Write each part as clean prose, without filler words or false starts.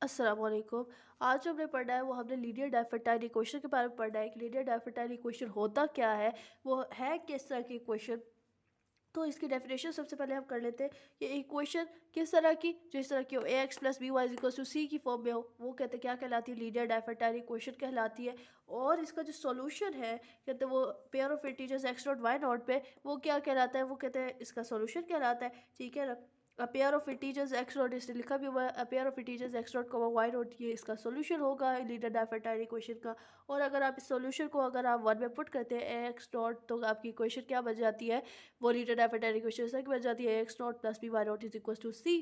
अस्सलाम वालेकुम। आज जो हमने पढ़ा है वो हमने लीनियर डाइफरटाइल इक्वेशन के बारे में पढ़ा है कि लीनियर डाइफरटाइल इक्वेशन होता क्या है, वो है किस तरह की इक्वेशन। तो इसकी डेफिनेशन सबसे पहले हम कर लेते हैं कि इक्वेशन किस तरह की, जो इस तरह की हो a x plus b y equal to c की फॉर्म में हो, वो कहते हैं क्या कहलाती है, लीनियर डाइफरटाइल इक्वेशन कहलाती है। और इसका जो सॉल्यूशन है कहते हैं वो pair of integers x naught y naught पे, वो क्या कहलाता है, वो कहते हैं इसका सॉल्यूशन कहलाता है। ठीक है ना। A pair of integers x naught, इसने लिखा भी हुआ है, a pair of integers x naught y naught, ये इसका सॉल्यूशन होगा लीनियर डाइफरटाइल इक्वेशन का। और अगर आप इस सॉल्यूशन को अगर आप वन में पुट करते हैं एक्स नॉट, तो आपकी इक्वेशन क्या बन जाती है, वो लीनियर डाइफरटाइल इक्वेशन ऐसा बन जाती है x naught plus b y naught is equal to c.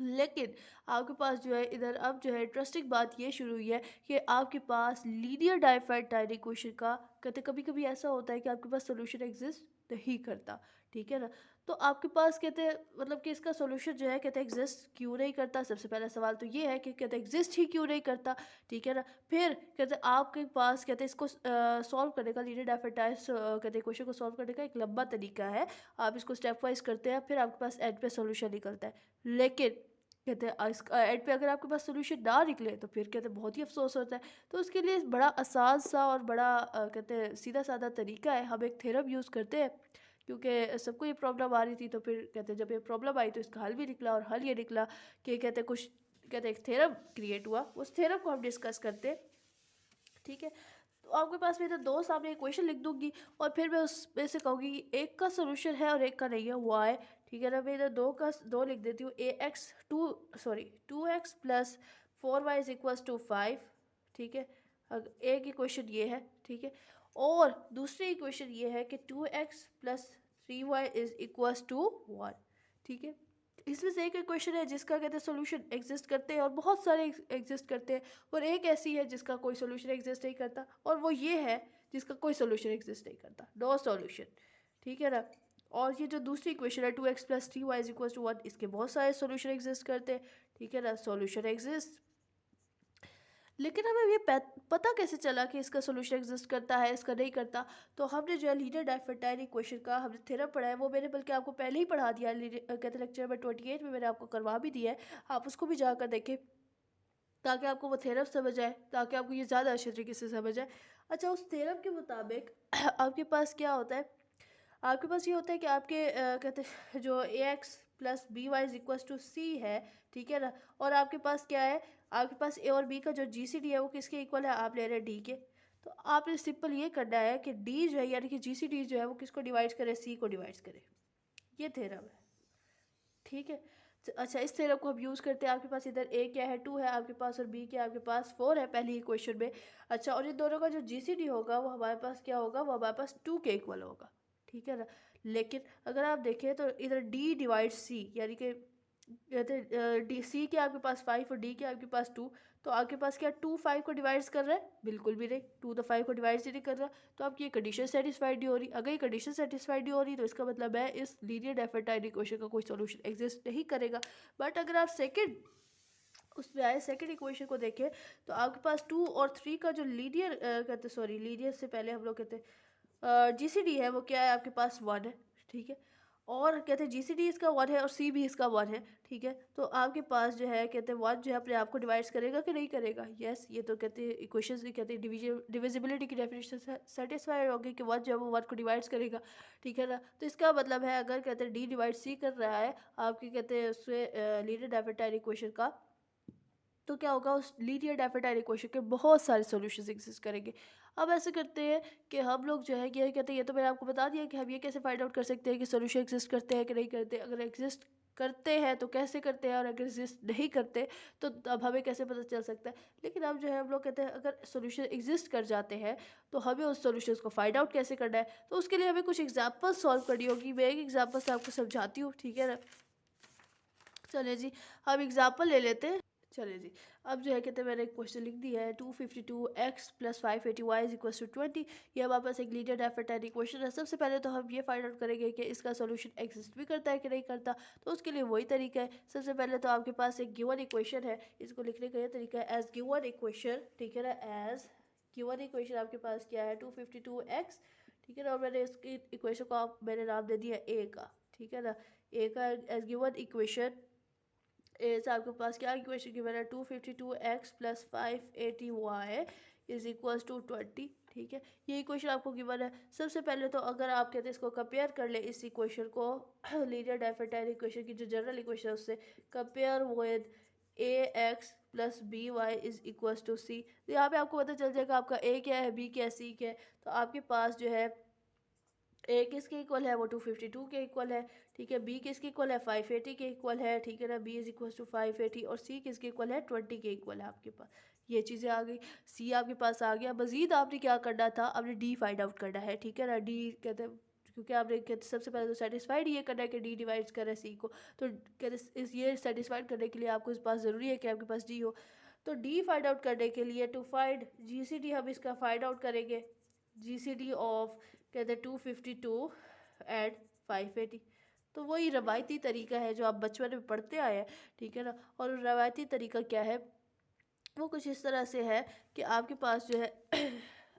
लेकिन आपके पास जो है इधर अब जो है इंटरेस्टिंग बात ये शुरू हुई है कि आपके पास लीनियर डाइफरटाइल इक्वेशन का कहते कभी कभी ऐसा होता है कि आपके पास सोल्यूशन एग्जिस्ट नहीं करता। ठीक है ना। तो आपके पास कहते हैं मतलब कि इसका सोल्यूशन जो है कहते एग्जिस्ट क्यों नहीं करता। सबसे पहला सवाल तो ये है कि कहते एग्जिस्ट ही क्यों नहीं करता। ठीक है ना। फिर कहते आपके पास कहते इसको सॉल्व करने का, लीनियर डाइफरटाइल कहते क्वेश्चन को सॉल्व करने का एक लंबा तरीका है। आप इसको स्टेप वाइज करते हैं, फिर आपके पास एंड पे सोल्यूशन निकलता है। लेकिन कहते हैं इस एंड पे अगर आपके पास सोल्यूशन ना निकले तो फिर कहते हैं बहुत ही अफसोस होता है। तो उसके लिए बड़ा आसान सा और बड़ा कहते हैं सीधा साधा तरीका है, हम एक थ्योरम यूज़ करते हैं। क्योंकि सबको ये प्रॉब्लम आ रही थी, तो फिर कहते हैं जब ये प्रॉब्लम आई तो इसका हल भी निकला, और हल ये निकला कि कहते हैं कुछ कहते हैं एक थ्योरम क्रिएट हुआ, उस थ्योरम को हम डिस्कस करते हैं। ठीक है। तो आपके पास मेरे दो सामने इक्वेशन लिख दूंगी, और फिर मैं उसमें से कहूँगी कि एक का सोल्यूशन है और एक का नहीं है, वाई। ठीक है ना। मैं इधर दो लिख देती हूँ, a x two x plus four y is equals to five. ठीक है। एक इक्वेशन ये है। ठीक है। और दूसरी इक्वेशन ये है कि two x plus three y is equals to one. ठीक है। इसमें से एक क्वेश्चन है जिसका कहते हैं सोल्यूशन एग्जिस्ट करते हैं, और बहुत सारे एग्जिस्ट करते हैं। और एक ऐसी है जिसका कोई सोल्यूशन एग्जिस्ट नहीं करता, और वो ये है जिसका कोई सोल्यूशन एग्जिस्ट नहीं करता, नो सोल्यूशन। ठीक है ना। और ये जो दूसरी इक्वेशन है two x plus three y is equal to one, इसके बहुत सारे सोल्यूशन एग्जिस्ट करते हैं। ठीक है ना। Solution exist. लेकिन हमें ये पता कैसे चला कि इसका सोल्यूशन एग्जिस्ट करता है, इसका नहीं करता। तो हमने जो है लीनियर डाइफरटाइल इक्वेशन का हमने थ्योरम पढ़ा है, वो मैंने बल्कि आपको पहले ही पढ़ा दिया है, कहते लेक्चर नंबर 28 में मैंने आपको करवा भी दिया है। आप उसको भी जाकर देखें ताकि आपको वो थ्योरम समझ आए, ताकि आपको ये ज़्यादा अच्छे तरीके से समझ आए। अच्छा, उस थ्योरम के मुताबिक आपके पास क्या होता है, आपके पास ये होता है कि आपके कहते हैं जो a x plus b y is equals to c है। ठीक है ना। और आपके पास क्या है, आपके पास ए और बी का जो जी सी डी है वो किसके इक्वल है, आप ले रहे हैं डी के। तो आपने सिंपल ये करना है कि डी जो है यानी कि जी सी डी जो है वो किसको डिवाइड करे, सी को डिवाइड करे। ये थ्योरम है। ठीक है। अच्छा, इस थ्योरम को हम यूज़ करते हैं। आपके पास इधर ए क्या है, टू है आपके पास, और बी क्या है आपके पास, फोर है पहली इक्वेशन में। अच्छा, और इन दोनों का जो जीसीडी होगा वो हमारे पास क्या होगा, वो हमारे पास टू के इक्वल होगा। ठीक है ना। लेकिन अगर आप देखें तो इधर डी डिवाइड सी, यानी कि कहते डी सी के आपके पास फाइव और डी के आपके पास टू। तो आपके पास क्या टू फाइव को डिवाइड कर रहा है, बिल्कुल भी नहीं, टू तो फाइव को डिवाइड ही नहीं कर रहा। तो आपकी ये कंडीशन सेटिस्फाइड नहीं हो रही। अगर ये कंडीशन सेटिस्फाइड नहीं हो रही तो इसका मतलब है इस लीनियर डाइफरटाइल इक्वेशन का कोई सॉल्यूशन एग्जिस्ट नहीं करेगा। बट अगर आप सेकंड उसमें आए, सेकंड इक्वेशन को देखें, तो आपके पास टू और थ्री का जो लीनियर कहते सॉरी लीनियर से पहले हम लोग कहते हैं जीसीडी है, वो क्या है आपके पास वन है। ठीक है। और कहते हैं जीसीडी इसका वन है और सी भी इसका वन है। ठीक है। तो आपके पास जो है कहते हैं वन जो है अपने आप को डिवाइड करेगा कि नहीं करेगा, यस। ये तो कहते हैं इक्वेशंस भी कहते हैं डिविजिबिलिटी की डेफिनेशन सेटिस्फाई होगी कि वन जो है वो वन को डिवाइड करेगा। ठीक है ना। तो इसका मतलब है अगर कहते हैं डी डिवाइड सी कर रहा है आपकी कहते हैं उससे लीनियर डाइफरटाइल इक्वेशन का, तो क्या होगा, उस लीनियर डाइफरटाइल इक्वेशन के बहुत सारे सॉल्यूशंस एग्जिस्ट करेंगे। अब ऐसे करते हैं कि हम लोग जो है ये कहते हैं, ये तो मैंने आपको बता दिया कि हम ये कैसे फाइंड आउट कर सकते हैं कि सॉल्यूशन एग्जिस्ट करते हैं कि नहीं करते। अगर एग्जिस्ट करते हैं तो कैसे करते हैं, और अगर एग्जिस्ट नहीं करते तो अब हमें कैसे पता चल सकता है। लेकिन अब जो है हम लोग कहते हैं अगर सॉल्यूशन एग्जिस्ट कर जाते हैं तो हमें उस सॉल्यूशंस को फाइंड आउट कैसे करना है। तो उसके लिए हमें कुछ एग्जाम्पल सॉल्व करनी होगी। मैं एक एग्जाम्पल से आपको समझाती हूँ। ठीक है ना। चलिए जी, हम एग्जाम्पल ले लेते हैं। चलिए जी, अब जो है कहते हैं मैंने एक क्वेश्चन लिख दिया है, two fifty two x plus five eighty y is equal to twenty. ये हमारे पास एक लीनियर डाइफरटाइल इक्वेशन है। सबसे पहले तो हम ये फाइंड आउट करेंगे कि इसका सोल्यूशन एग्जिस्ट भी करता है कि नहीं करता। तो उसके लिए वही तरीका है। सबसे पहले तो आपके पास एक गिवन इक्वेशन है, इसको लिखने का ये तरीका है एज गिवन इक्वेशन। ठीक है ना। एज गिवन इक्वेशन आपके पास क्या है, टू फिफ्टी टू एक्स। ठीक है ना। और मैंने इसकी इक्वेशन को मैंने नाम दे दिया ए का। ठीक है ना। ए का एज गिवन इक्वेशन इस आपके पास क्या इक्वेशन गिवन है 252x plus 580y is equals to 20। ठीक है, ये इक्वेशन आपको गिवन है। सबसे पहले तो अगर आप कहते हैं इसको कंपेयर कर ले इस इक्वेशन को लीनियर डाइफेटाइल इक्वेशन की जो जनरल इक्वेशन है उससे compare with a x plus b y is equals to c. तो यहाँ पे आपको पता चल जाएगा आपका ए क्या है, बी क्या है, सी क्या है। तो आपके पास जो है ए किसके इक्वल है, वो 252 के इक्वल है। ठीक है, बी किसके इक्वल है, 580 के इक्वल है। ठीक है ना, बी इज इक्वल टू 580 और सी किसके इक्वल है, 20 के इक्वल है आपके पास। ये चीज़ें आ गई, सी आपके पास आ गया। मजीद आपने क्या करना था, आपने डी फाइंड आउट करना है। ठीक है ना, डी कहते हैं क्योंकि आपने कहते सबसे पहले तो सेटिस्फाइड ये करना है कि डी डिवाइड्स करे सी को। तो कहते इस ये सेटिस्फाइड करने के लिए आपको इस पास ज़रूरी है कि आपके पास डी हो। तो डी फाइंड आउट करने के लिए टू फाइंड जीसीडी हम इसका फाइंड आउट करेंगे। जीसीडी ऑफ कहते हैं 252 एंड 580। तो वही रवायती तरीका है जो आप बचपन में पढ़ते आए हैं। ठीक है ना, और रवायती तरीका क्या है, वो कुछ इस तरह से है कि आपके पास जो है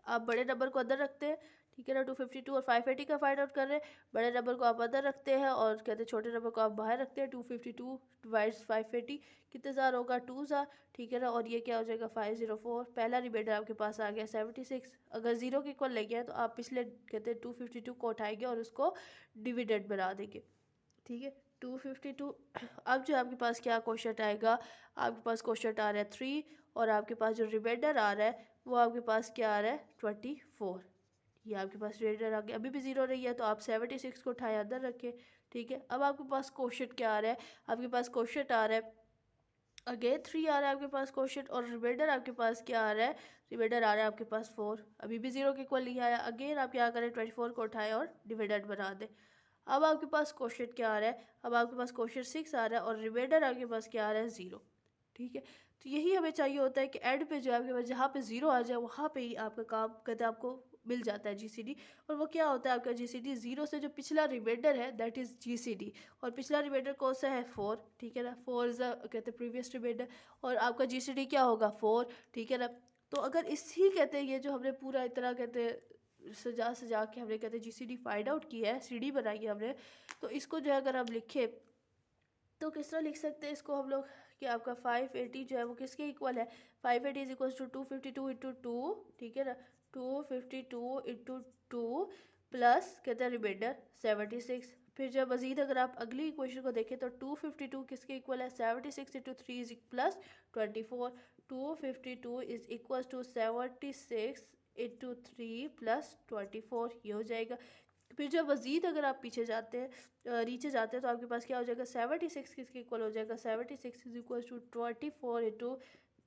आप बड़े नंबर को अंदर रखते हैं। ठीक है ना, 252 और 580 का फाइंड आउट कर रहे हैं। बड़े नंबर को आप अंदर रखते हैं और कहते हैं छोटे नंबर को आप बाहर रखते हैं। 252 डिवाइड्स 580 कितने ज़ार होगा, 2 ज़ार। ठीक है ना, और ये क्या हो जाएगा 504। पहला रिमाइंडर आपके पास आ गया 76। अगर ज़ीरो के इक्वल लेंगे तो आप पिछले कहते हैं 252 को उठाएंगे और उसको डिविडेंड बना देंगे। ठीक है, 252। अब जो आपके पास क्या क्वेश्चन आएगा, आपके पास क्वेश्चन आ रहा है 3 और आपके पास जो रिमाइंडर आ रहा है वो आपके पास क्या आ रहा है 24। ये आपके पास रिमाइंडर आ गया, अभी भी ज़ीरो रही है तो आप 76 को उठाए अंदर रखें। ठीक है, अब आपके पास क्वेश्चन क्या आ रहा है, आपके पास क्वेश्चन आ रहा है अगेन 3 आ रहा है आपके पास क्वेश्चन, और रिमाइंडर आपके पास क्या आ रहा है, रिमाइंडर आ रहा है आपके पास 4। अभी भी ज़ीरो के इक्वल नहीं आया। अगेन आप क्या करें, 24 को उठाएं और डिविडेंड बना दें। अब आपके पास क्वेश्चन क्या आ रहा है, अब आपके पास क्वेश्चन 6 आ रहा है और रिमाइंडर आपके पास क्या आ रहा है 0। ठीक है, तो यही हमें चाहिए होता है कि एंड पे जो है आपके पास जहाँ पे 0 आ जाए वहाँ पे ही आपका काम कहते हैं आपको मिल जाता है जीसीडी। और वो क्या होता है आपका जीसीडी, 0 से जो पिछला रिमाइंडर है दैट इज़ जीसीडी। और पिछला रिमाइंडर कौन सा है, 4। ठीक है ना, 4 इज़ कहते हैं प्रीवियस रिमाइंडर। और आपका जीसीडी क्या होगा, 4। ठीक है ना, तो अगर इसी कहते हैं ये जो हमने पूरा इतना कहते हैं सजा सजा के हमने कहते हैं जीसीडी फाइंड आउट की है, सीडी बनाई है हमने, तो इसको जो है अगर हम लिखे तो किस तरह लिख सकते हैं इसको हम लोग कि आपका 580 जो है वो किसके इक्वल है, 580 इज इक्वल टू 252 इंटू 2। ठीक है ना, 252 इंटू 2 प्लस कहते हैं रिमाइंडर 76। फिर जब मजीद अगर आप अगली इक्वेशन को देखें तो 252 किसके इक्वल है, 76 into 3 is plus 24। 252 is equal to 76 into 3 plus 24, ये हो जाएगा। फिर जब मज़ीद अगर आप पीछे जाते हैं नीचे जाते हैं तो आपके पास क्या हो जाएगा, 76 किसके इक्वल हो जाएगा, 76 इज इक्वल टू 24 इंटू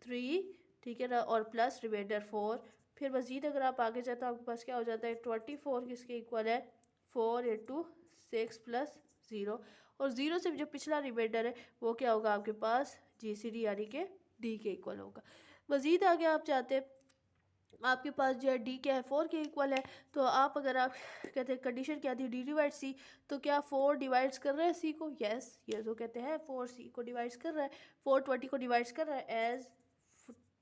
3। ठीक है ना, और प्लस रिमाइंडर 4। फिर मज़ीद अगर आप आगे जाते हो आपके पास क्या हो जाता है, 24 किसके इक्वल है, 4 इंटू 6 प्लस 0। और 0 से जो पिछला रिमाइंडर है वो क्या होगा आपके पास, जीसीडी यानी कि डी के इक्वल होगा। मज़ीद आगे आप चाहते हैं आपके पास जो है डी क्या है, 4 के इक्वल है। तो आप अगर आप कहते हैं कंडीशन क्या थी, डी डिवाइड सी, तो क्या 4 डिवाइड्स कर रहा है सी को, यस ये तो कहते हैं 4 सी को डिवाइड्स कर रहा है, 4 20 को डिवाइड्स कर रहा है एज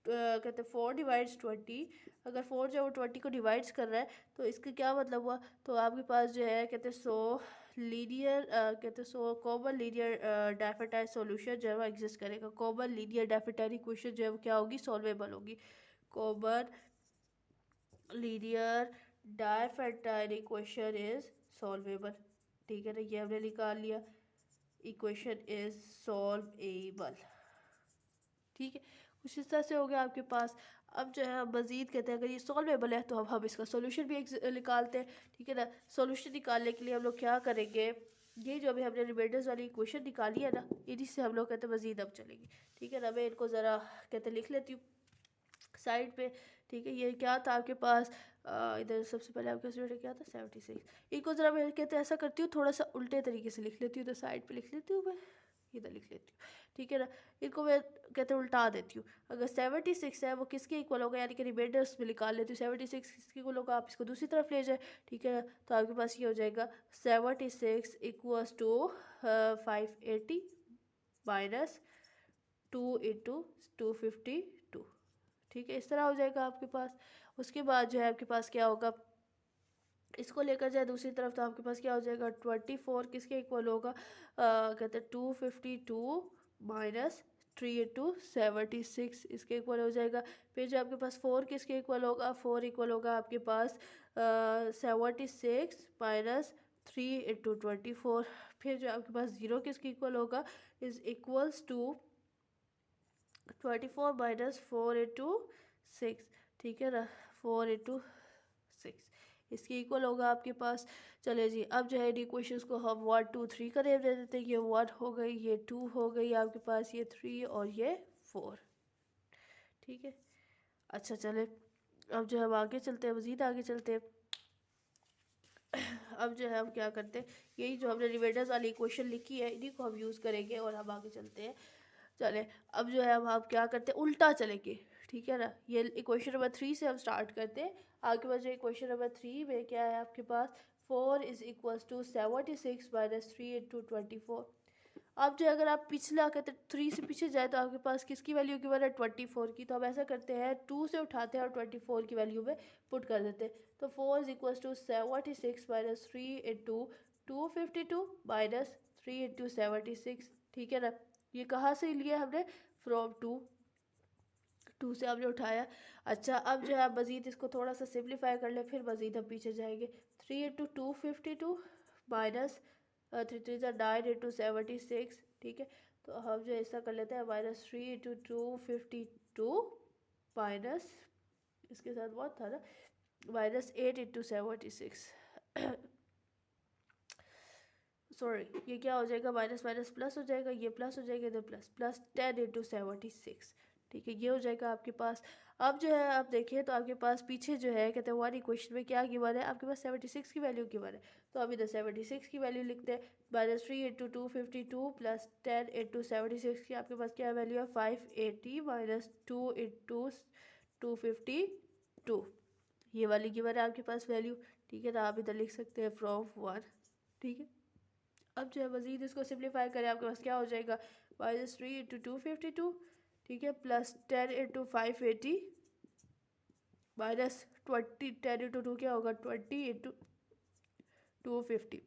कहते हैं 4 डिवाइड्स 20। अगर 4 जो है वो 20 को डिवाइड्स कर रहा है तो इसका क्या मतलब हुआ, तो आपके पास जो है कहते हैं लीनियर कहते हैं कॉमन लीनियर डाइफेटाइल सॉल्यूशन जो है वो एग्जिस्ट करेगा। कॉमन लीनियर डाइफेटाइल इक्वेशन जो है वो क्या होगी, सॉल्वेबल होगी। Common linear Diophantine equation is solvable. ठीक है ना, ये हमने निकाल लिया, इक्वेशन इज सॉल्वेबल। ठीक है, कुछ इस तरह से हो गया आपके पास। अब जो है मज़ीद कहते हैं अगर ये सॉल्वेबल है तो अब हम इसका सोल्यूशन भी निकालते हैं। ठीक है ना, सोल्यूशन निकालने के लिए हम लोग क्या करेंगे, ये जो अभी हमने रिमाइंडर्स वाली इक्वेशन निकाली है ना, इन्हीं से हम लोग कहते हैं मज़ीद अब चलेंगे। ठीक है ना, मैं इनको ज़रा कहते लिख लेती हूँ साइड पे। ठीक है, ये क्या था आपके पास, इधर सबसे पहले आपके पास क्या था 76। इनको ज़रा मैं कहते हैं ऐसा करती हूँ, थोड़ा सा उल्टे तरीके से लिख लेती हूँ, इधर साइड पे लिख लेती हूँ मैं, इधर लिख लेती हूँ। ठीक है ना, इनको मैं कहते हैं उल्टा देती हूँ। अगर 76 है वो किसके इक्वल होगा, यानी कि रिमाइंडर्स में निकाल लेती हूँ 76 किसके इक्वल होगा, आप इसको दूसरी तरफ ले जाए। ठीक है ना, तो आपके पास ये हो जाएगा 76 इक्वल्स टू 580 माइनस 2 इंटू 252। ठीक है, इस तरह हो जाएगा आपके पास। उसके बाद जो है आपके पास क्या होगा, इसको लेकर जाए दूसरी तरफ तो आपके पास क्या हो जाएगा 24 किसके इक्वल होगा, कहते हैं 252 माइनस 3 × 76 इसके इक्वल हो जाएगा। फिर जो आपके पास 4 किसके इक्वल होगा, 4 इक्वल होगा आपके पास 76 माइनस 3 × 24। फिर जो आपके पास 0 किसके इक्वल होगा, इज इक्वल्स टू 24 माइनस 4 × 6, ठीक है ना, 4 × 6 इसके इक्वल होगा आपके पास। चले जी, अब जो है इक्वेशंस को हम 1 2 3 का नेम दे देते हैं। ये 1 हो गई, ये 2 हो गई आपके पास, ये 3 और ये 4, ठीक है। अच्छा चले, अब जो है हम आगे चलते हैं, मज़ीद आगे चलते हैं। अब जो है हम क्या करते हैं, यही जो हमने रिमाइंडर्स वाली इक्वेशन लिखी है इन्हीं को हम यूज़ करेंगे और हम आगे चलते हैं। चले, अब जो है अब आप क्या करते हैं, उल्टा चलेंगे, ठीक है ना। ये इक्वेशन नंबर 3 से हम स्टार्ट करते हैं। आपके पास जो इक्वेशन नंबर 3 में क्या है आपके पास, 4 इज इक्वल्स टू 76 माइनस 3 × 24। अब जो अगर आप पिछला कहते 3 से पीछे जाए तो आपके पास किसकी वैल्यू की है, 24 की। तो हम ऐसा करते हैं, 2 से उठाते हैं और 24 की वैल्यू में पुट कर देते हैं। तो 4 is equals to 76 minus 3 × 252 minus 3 × 76, ठीक है ना। ये कहाँ से लिया हमने, फ्रॉम 2 से हमने उठाया। अच्छा, अब जो है आप मज़ीद इसको थोड़ा सा सिंप्लीफाई कर ले, फिर मज़ीद हम पीछे जाएंगे। 3 × 252 माइनस 3 3 9 × 76, ठीक है। तो हम जो ऐसा कर लेते हैं, माइनस 3 × 252 माइनस इसके साथ बहुत था ना, माइनस 8 × 76 सॉरी, ये क्या हो जाएगा, माइनस माइनस प्लस हो जाएगा, ये प्लस हो जाएगा, इधर प्लस प्लस 10 × 76, ठीक है, ये हो जाएगा आपके पास। अब जो है आप देखिए तो आपके पास पीछे जो है कहते हैं हमारी क्वेश्चन में क्या गिवन है, आपके पास 76 की वैल्यू गिवन है। तो अब इधर 76 की वैल्यू लिखते हैं, माइनस 3 × 252 प्लस 10 × 76 की आपके पास क्या वैल्यू है, 580 माइनस 2 × 252, ये वाली गिवन है आपके पास वैल्यू, ठीक है ना। आप इधर लिख सकते हैं फ्रॉम 1, ठीक है। अब जो है मज़ीद इसको सिंप्लीफाई करें, आपके पास क्या हो जाएगा, माइनस 3 × 252, ठीक है, प्लस 10 × 580 माइनस 20, 10 × 2 क्या होगा, 20 × 250।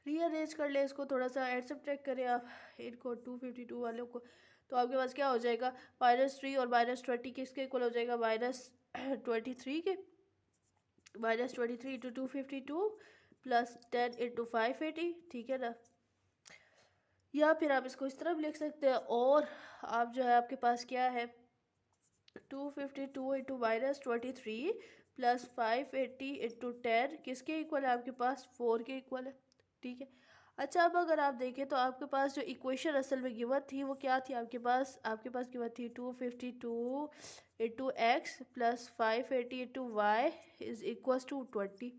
रीअरेंज कर ले इसको, थोड़ा सा एड सब्ट्रैक्ट करें आप इनको 252 वालों को, तो आपके पास क्या हो जाएगा, -3 और -20 किसके इक्वल हो जाएगा, -23 के, -23 × 252 प्लस 10 × 580, ठीक है ना। या फिर आप इसको इस तरह भी लिख सकते हैं, और आप जो है आपके पास क्या है, 252 × -23 प्लस 580 × 10 किसके इक्वल है आपके पास, 4 के इक्वल है, ठीक है। अच्छा, अब अगर आप देखें तो आपके पास जो इक्वेशन असल में गिवन थी वो क्या थी आपके पास गिवन थी 252 × x plus 580 × y is equal to 20,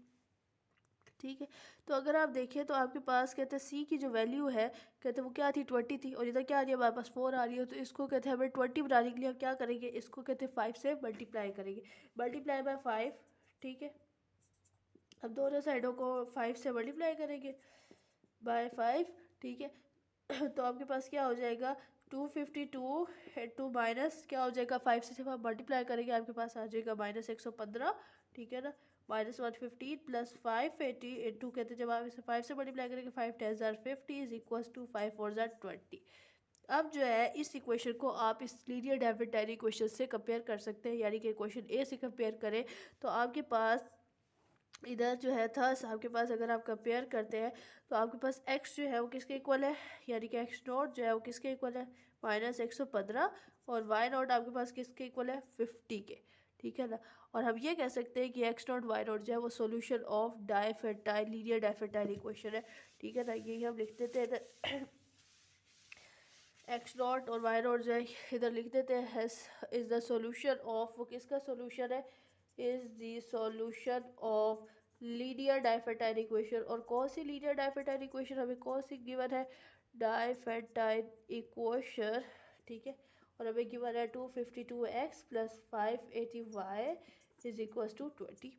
ठीक है। तो अगर आप देखें तो आपके पास कहते हैं सी की जो वैल्यू है कहते हैं वो क्या थी, 20 थी, और इधर क्या आ रही है हमारे पास 4 आ रही है। तो इसको कहते हैं हमें 20 बनाने के लिए हम क्या करेंगे, इसको कहते हैं 5 से मल्टीप्लाई करेंगे, मल्टीप्लाई बाय 5, ठीक है। अब दोनों साइडों को 5 से मल्टीप्लाई करेंगे बाय 5, ठीक है। तो आपके पास क्या हो जाएगा, 252 इंटू माइनस क्या हो जाएगा, 5 से जब आप मल्टीप्लाई करेंगे आपके पास आ जाएगा -115, ठीक है ना, -115 प्लस 580 इंटू कहते हैं जब आप इसे 5 से मल्टीप्लाई करेंगे 5 10 × 50 इज इक्वल टू 5 4 20। अब जो है इस इक्वेशन को आप इस लीनियर डेफिनेट इक्वेशन से कंपेयर कर सकते हैं, यानी कि इक्वेशन ए से कंपेयर करें तो आपके पास इधर जो है था आपके पास अगर आप कंपेयर करते हैं तो आपके पास x जो है वो किसके इक्वल है, यानी कि x0 जो है वो किसके इक्वल है, -115, और y0 आपके पास किसके इक्वल है, 50 के, ठीक है ना। और हम ये कह सकते हैं कि x0 y0 जो है वो solution of डाइफेटाइल linear Diophantine equation है, ठीक है ना। यही हम लिख देते हैं x0 और y0 जो है इधर लिख देते हैं इज द सॉल्यूशन ऑफ, वो किसका सॉल्यूशन है, is the solution of linear Diophantine equation. और कौन सी लीनियर डाइफेटाइल इक्वेशन हमें कौन सी गिवन है, डाइफेटाइल इक्वेशन, ठीक है। और हमें गिवन है 252x plus 580y is equal to 20,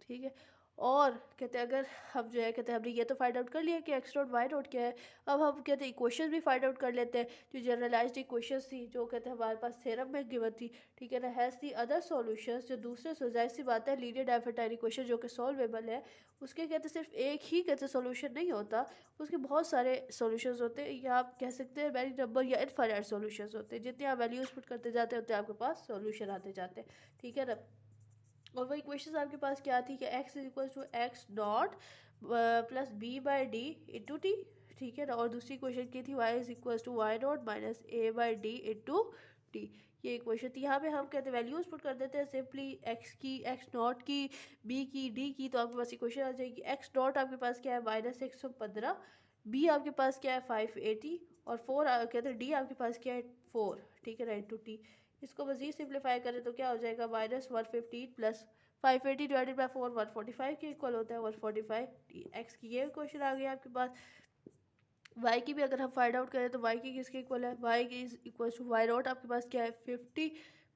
ठीक है। और कहते हैं अगर हम जो है कहते हैं हमने ये तो फाइंड आउट कर लिया कि एक्स नॉट वाई नॉट क्या है। अब हम कहते हैं इक्वेशन भी फाइंड आउट कर लेते हैं जो जनरलाइज्ड इक्वेशंस थी जो कहते हैं हमारे पास थ्योरम में गिवन थी, ठीक है ना। हैज़ दी अदर सॉल्यूशंस, जो दूसरे जाहिर सी बात है लीनियर डाइफरेक्टाइल इक्वेशन जो कि सॉल्वेबल है उसके कहते हैं सिर्फ एक ही कहते हैं सॉल्यूशन नहीं होता, उसके बहुत सारे सॉल्यूशंस होते हैं, या आप कह सकते हैं मैनी नंबर या इनफाइनाइट सॉल्यूशंस होते हैं। जितने आप वैल्यूज पुट करते जाते हैं उतने आपके पास सॉल्यूशन आते जाते हैं, ठीक है ना। और वही क्वेश्चन आपके पास क्या थी कि x is equal to x dot plus b by d into t, ठीक है ना। और दूसरी क्वेश्चन की थी y is equal to y naught minus a by d into t. ये क्वेश्चन थी। यहाँ पे हम कहते हैं वैल्यूज पुट कर देते हैं सिंपली x की, x नॉट की, b की, d की, तो आपके पास इक्वेशन आ जाएगी। x नॉट आपके पास क्या है -115, b आपके पास क्या है 580, और 4 कहते हैं d आपके पास क्या है 4, ठीक है ना, इंटू टी। इसको मज़ीद सिंप्लीफाई करें तो क्या हो जाएगा -115 प्लस 580 डिवाइडेड बाई 4 145 के इक्वल होता है 145 एक्स की। ये क्वेश्चन आ गया आपके पास। वाई की भी अगर हम फाइंड आउट करें तो वाई की किसके इक्वल है, वाई की is equal to y naught आपके पास क्या है 50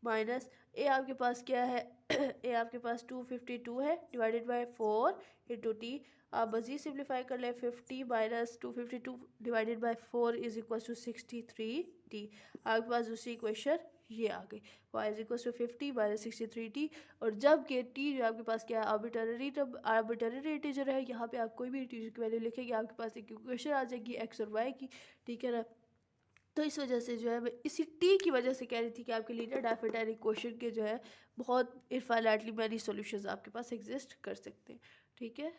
माइनस ए आपके पास क्या है ए आपके पास 252 है डिवाइडेड बाई 4 इंटू टी। आप मज़ीद सिंप्लीफाई कर लें 50 minus 252 divided by 4 is equal to 63 t. आपके पास दूसरी इक्वेशन ये आ गई y is equal to 50 minus 63 t. और जब कि t जो आपके पास क्या है आर्बिट्ररी इंटीजर है, यहाँ पे आप कोई भी इंटीजर की वैल्यू लिखेंगे आपके पास एक इक्वेशन आ जाएगी x और y की, ठीक है ना। तो इस वजह से जो है मैं इसी t की वजह से कह रही थी कि आपके लीनियर डाइफरेक्टाइल इक्वेशन के जो है बहुत इनफाइनाइटली मैनी सॉल्यूशंस आपके पास एग्जिस्ट कर सकते हैं, ठीक है।